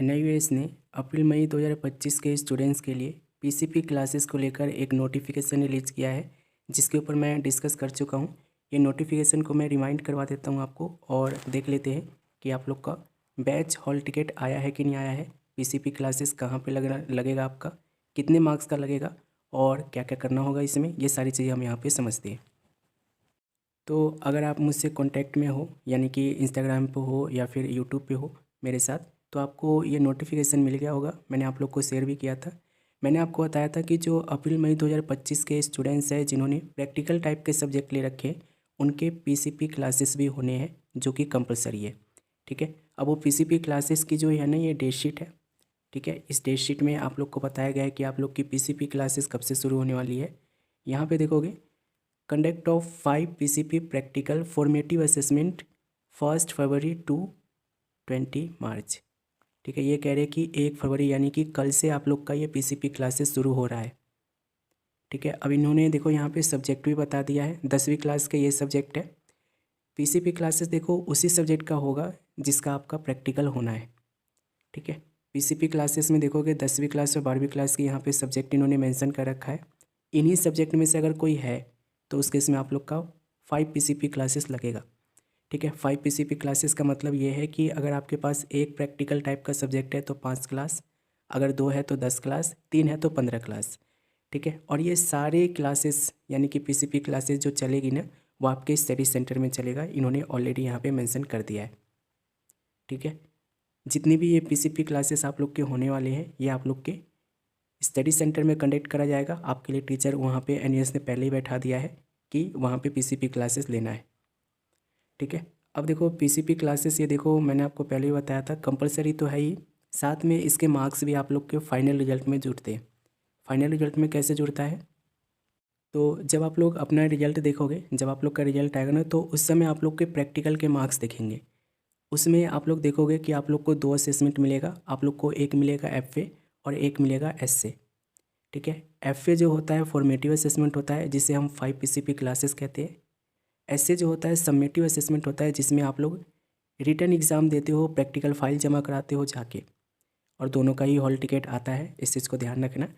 NIOS ने अप्रैल मई 2025 के students के लिए पीसीपी क्लासेस को लेकर एक नोटिफिकेशन रिलीज़ किया है, जिसके ऊपर मैं डिस्कस कर चुका हूं। ये नोटिफिकेशन को मैं रिमाइंड करवा देता हूं आपको और देख लेते हैं कि आप लोग का बैच हॉल टिकट आया है कि नहीं आया है। पीसीपी क्लासेस कहाँ पे लगेगा आपका, कितने मार्क्स का लगेगा और क्या क्या करना होगा इसमें, ये सारी चीज़ें हम यहाँ पर समझते हैं। तो अगर आप मुझसे कांटेक्ट में हो, यानी कि इंस्टाग्राम पे हो या फिर यूट्यूब पे हो मेरे साथ, तो आपको ये नोटिफिकेशन मिल गया होगा। मैंने आप लोग को शेयर भी किया था। मैंने आपको बताया था कि जो अप्रैल मई 2025 के स्टूडेंट्स हैं जिन्होंने प्रैक्टिकल टाइप के सब्जेक्ट ले रखे हैं, उनके पीसीपी क्लासेस भी होने हैं, जो कि कंपलसरी है। ठीक है, अब वो पीसीपी क्लासेस की जो है ना, ये डेट शीट है। ठीक है, इस डेट शीट में आप लोग को बताया गया है कि आप लोग की पीसीपी क्लासेस कब से शुरू होने वाली है। यहाँ पे देखोगे, conduct of 5 PCP practical formative assessment 1 February to 20 March. ठीक है, ये कह रहे हैं कि 1 फरवरी यानी कि कल से आप लोग का ये पीसीपी क्लासेस शुरू हो रहा है। ठीक है, अब इन्होंने देखो यहाँ पे सब्जेक्ट भी बता दिया है। 10वीं क्लास का ये सब्जेक्ट है। पीसीपी क्लासेस देखो उसी सब्जेक्ट का होगा जिसका आपका प्रैक्टिकल होना है। ठीक है, पीसीपी क्लासेस में देखोगे 10वीं क्लास और 12वीं क्लास के यहाँ पे सब्जेक्ट इन्होंने मेंशन कर रखा है। इन्हीं सब्जेक्ट में से अगर कोई है तो उस केस में आप लोग का 5 पीसीपी क्लासेस लगेगा। ठीक है, 5 पीसीपी क्लासेस का मतलब ये है कि अगर आपके पास एक प्रैक्टिकल टाइप का सब्जेक्ट है तो 5 क्लास, अगर 2 है तो 10 क्लास, 3 है तो 15 क्लास। ठीक है, और ये सारे क्लासेस यानी कि पीसीपी क्लासेस जो चलेगी ना, वो आपके स्टडी सेंटर में चलेगा। इन्होंने ऑलरेडी यहाँ पे मेंशन कर दिया है। ठीक है, जितनी भी ये पीसीपी क्लासेस आप लोग के होने वाले हैं, ये आप लोग के स्टडी सेंटर में कंडक्ट करा जाएगा। आपके लिए टीचर वहाँ पे एनईएस ने पहले ही बैठा दिया है कि वहाँ पे पीसीपी क्लासेस लेना है। ठीक है, अब देखो पीसीपी क्लासेस, ये देखो मैंने आपको पहले ही बताया था कंपलसरी तो है ही, साथ में इसके मार्क्स भी आप लोग के फाइनल रिजल्ट में जुड़ते हैं। फाइनल रिजल्ट में कैसे जुड़ता है, तो जब आप लोग अपना रिजल्ट देखोगे, जब आप लोग का रिजल्ट आएगा ना, तो उस समय आप लोग के प्रैक्टिकल के मार्क्स देखेंगे। उसमें आप लोग देखोगे कि आप लोग को 2 असेसमेंट मिलेगा। आप लोग को एक मिलेगा एफए और एक मिलेगा एसए। ठीक है, एफए जो होता है फॉर्मेटिव असेसमेंट होता है, जिसे हम 5 पीसीपी क्लासेस कहते हैं। एसए जो होता है सम्मेटिव असेसमेंट होता है, जिसमें आप लोग रिटन एग्ज़ाम देते हो, प्रैक्टिकल फाइल जमा कराते हो जाके, और दोनों का ही हॉल टिकट आता है। इस चीज़ को ध्यान रखना।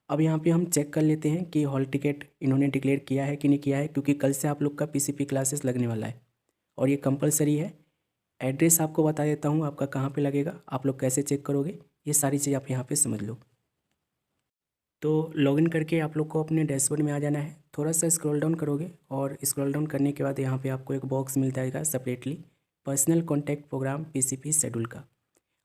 अब यहाँ पे हम चेक कर लेते हैं कि हॉल टिकट इन्होंने डिक्लेयर किया है कि नहीं किया है, क्योंकि कल से आप लोग का पीसीपी क्लासेस लगने वाला है और ये कंपलसरी है। एड्रेस आपको बता देता हूँ आपका कहाँ पे लगेगा, आप लोग कैसे चेक करोगे, ये सारी चीज़ आप यहाँ पे समझ लो। तो लॉगिन करके आप लोग को अपने डैशबोर्ड में आ जाना है। थोड़ा सा स्क्रॉल डाउन करोगे और स्क्रॉल डाउन करने के बाद यहाँ पे आपको एक बॉक्स मिल जाएगा separately, personal contact programme PCP schedule का।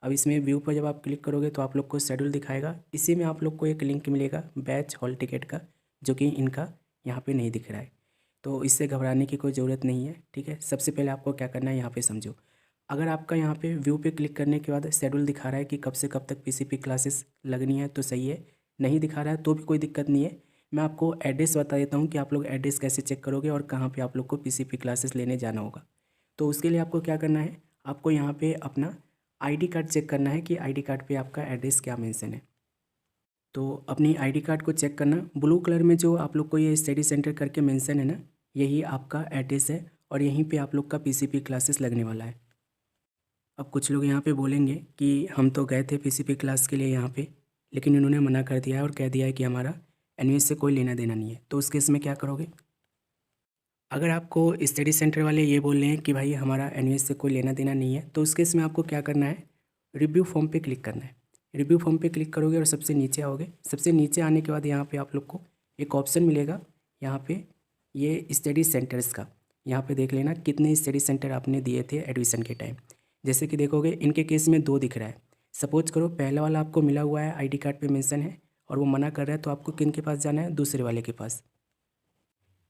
अब इसमें व्यू पर जब आप क्लिक करोगे तो आप लोग को शेड्यूल दिखाएगा। इसी में आप लोग को एक लिंक मिलेगा बैच हॉल टिकट का, जो कि इनका यहाँ पे नहीं दिख रहा है। तो इससे घबराने की कोई ज़रूरत नहीं है। ठीक है, सबसे पहले आपको क्या करना है यहाँ पे समझो। अगर आपका यहाँ पे व्यू पे क्लिक करने के बाद शेड्यूल दिखा रहा है कि कब से कब तक पीसीपी क्लासेस लगनी है तो सही है, नहीं दिखा रहा है तो भी कोई दिक्कत नहीं है। मैं आपको एड्रेस बता देता हूँ कि आप लोग एड्रेस कैसे चेक करोगे और कहाँ पे आप लोग को पीसीपी क्लासेस लेने जाना होगा। तो उसके लिए आपको क्या करना है, आपको यहाँ पे अपना आईडी कार्ड चेक करना है कि आईडी कार्ड पे आपका एड्रेस क्या मेंशन है। तो अपनी आईडी कार्ड को चेक करना, ब्लू कलर में जो आप लोग को ये स्टडी सेंटर करके मेंशन है ना, यही आपका एड्रेस है और यहीं पे आप लोग का पीसीपी क्लासेस लगने वाला है। अब कुछ लोग यहाँ पे बोलेंगे कि हम तो गए थे पीसीपी क्लास के लिए यहाँ पे, लेकिन इन्होंने मना कर दिया है और कह दिया है कि हमारा एनवीएस से कोई लेना देना नहीं है। तो उस केस में क्या करोगे, अगर आपको स्टडी सेंटर वाले ये बोल रहे हैं कि भाई हमारा एनवीएस से कोई लेना देना नहीं है, तो उस केस में आपको क्या करना है, रिव्यू फॉर्म पे क्लिक करना है। रिव्यू फॉर्म पे क्लिक करोगे और सबसे नीचे आओगे। सबसे नीचे आने के बाद यहाँ पे आप लोग को एक ऑप्शन मिलेगा, यहाँ पे ये स्टडी सेंटर्स का। यहाँ पे देख लेना कितने स्टडी सेंटर आपने दिए थे एडमिशन के टाइम। जैसे कि देखोगे इनके केस में 2 दिख रहा है। सपोज करो पहला वाला आपको मिला हुआ है, आईडी कार्ड पे मेंशन है और वो मना कर रहा है, तो आपको किन के पास जाना है, दूसरे वाले के पास।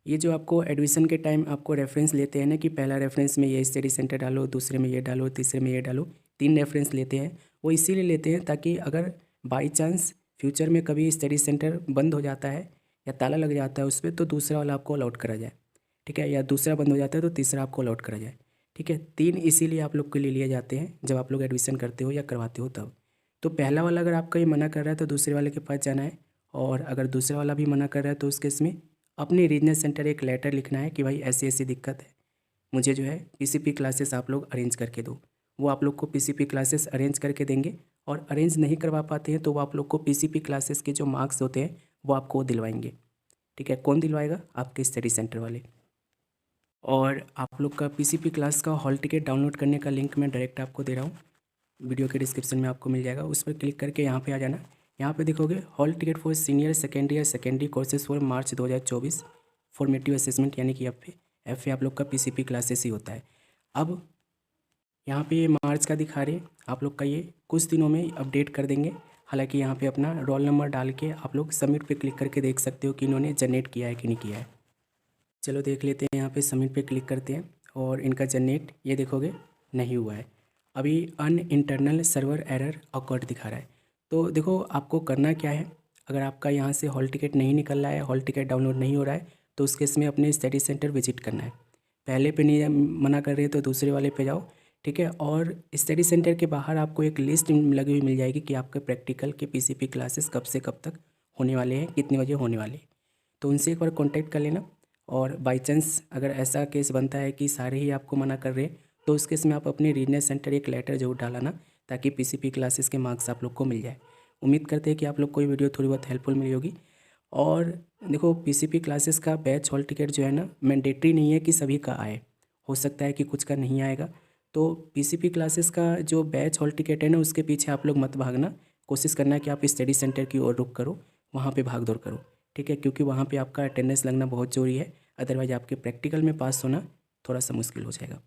ये जो आपको एडमिशन के टाइम आपको रेफरेंस लेते हैं ना, कि पहला रेफरेंस में ये स्टडी सेंटर डालो, दूसरे में ये डालो, तीसरे में ये डालो, 3 रेफरेंस लेते हैं। वो इसीलिए लेते हैं ताकि अगर बाई चांस फ्यूचर में कभी स्टडी सेंटर बंद हो जाता है या ताला लग जाता है उस पर, तो दूसरा वाला आपको अलॉट करा जाए। ठीक है, या दूसरा बंद हो जाता है तो तीसरा आपको अलॉट करा जाए। ठीक है, 3 इसीलिए आप लोग के लिए लिए जाते हैं जब आप लोग एडमिशन करते हो या करवाते हो तब। तो पहला वाला अगर आपका ये मना कर रहा है तो दूसरे वाले के पास जाना है, और अगर दूसरा वाला भी मना कर रहा है तो उस केस में अपने रीजनल सेंटर एक लेटर लिखना है कि भाई ऐसी ऐसी दिक्कत है, मुझे जो है पीसीपी क्लासेस आप लोग अरेंज करके दो। वो आप लोग को पीसीपी क्लासेस अरेंज करके देंगे और अरेंज नहीं करवा पाते हैं तो वो आप लोग को पीसीपी क्लासेस के जो मार्क्स होते हैं वो आपको दिलवाएंगे। ठीक है, कौन दिलवाएगा? आपके स्टडी सेंटर वाले। और आप लोग का पीसीपी क्लास का हॉल टिकट डाउनलोड करने का लिंक मैं डायरेक्ट आपको दे रहा हूँ, वीडियो के डिस्क्रिप्शन में आपको मिल जाएगा। उस पर क्लिक करके यहाँ पे आ जाना। यहाँ पे देखोगे hall ticket for senior secondary courses for March 2024 formative assessment, यानी कि एफ ए आप लोग का पीसीपी क्लासेस ही होता है। अब यहाँ पे ये मार्च का दिखा रहे, आप लोग का ये कुछ दिनों में अपडेट कर देंगे। हालांकि यहाँ पे अपना रोल नंबर डाल के आप लोग सबमिट पे क्लिक करके देख सकते हो कि इन्होंने जनरेट किया है कि नहीं किया है। चलो देख लेते हैं, यहाँ पे सबमिट पे क्लिक करते हैं और इनका जनरेट ये देखोगे नहीं हुआ है, अभी अन इंटरनल सर्वर एरर ऑकर्ड दिखा रहा है। तो देखो आपको करना क्या है, अगर आपका यहाँ से हॉल टिकट नहीं निकल रहा है, हॉल टिकट डाउनलोड नहीं हो रहा है, तो उस केस में अपने स्टडी सेंटर विजिट करना है। पहले पे नहीं मना कर रहे तो दूसरे वाले पे जाओ, ठीक है। और स्टडी सेंटर के बाहर आपको एक लिस्ट लगी हुई मिल जाएगी कि आपके प्रैक्टिकल के पीसीपी क्लासेस कब से कब तक होने वाले हैं, कितने बजे होने वाले हैं। तो उनसे एक बार कॉन्टैक्ट कर लेना। और बाई चांस अगर ऐसा केस बनता है कि सारे ही आपको मना कर रहे हैं, तो उस केस में आप अपने रीजनल सेंटर एक लेटर जरूर डालाना, ताकि पीसीपी क्लासेस के मार्क्स आप लोग को मिल जाए। उम्मीद करते हैं कि आप लोग को ये वीडियो थोड़ी बहुत हेल्पफुल मिली होगी। और देखो पीसीपी क्लासेस का बैच हॉल टिकट जो है ना, मैंडेटरी नहीं है कि सभी का आए, हो सकता है कि कुछ का नहीं आएगा। तो पीसीपी क्लासेस का जो बैच हॉल टिकट है ना, उसके पीछे आप लोग मत भागना, कोशिश करना कि आप स्टडी सेंटर की ओर रुख करो, वहाँ पे भाग दौड़ करो, ठीक है। क्योंकि वहाँ पे आपका अटेंडेंस लगना बहुत ज़रूरी है, अदरवाइज आपके प्रैक्टिकल में पास होना थोड़ा सा मुश्किल हो जाएगा।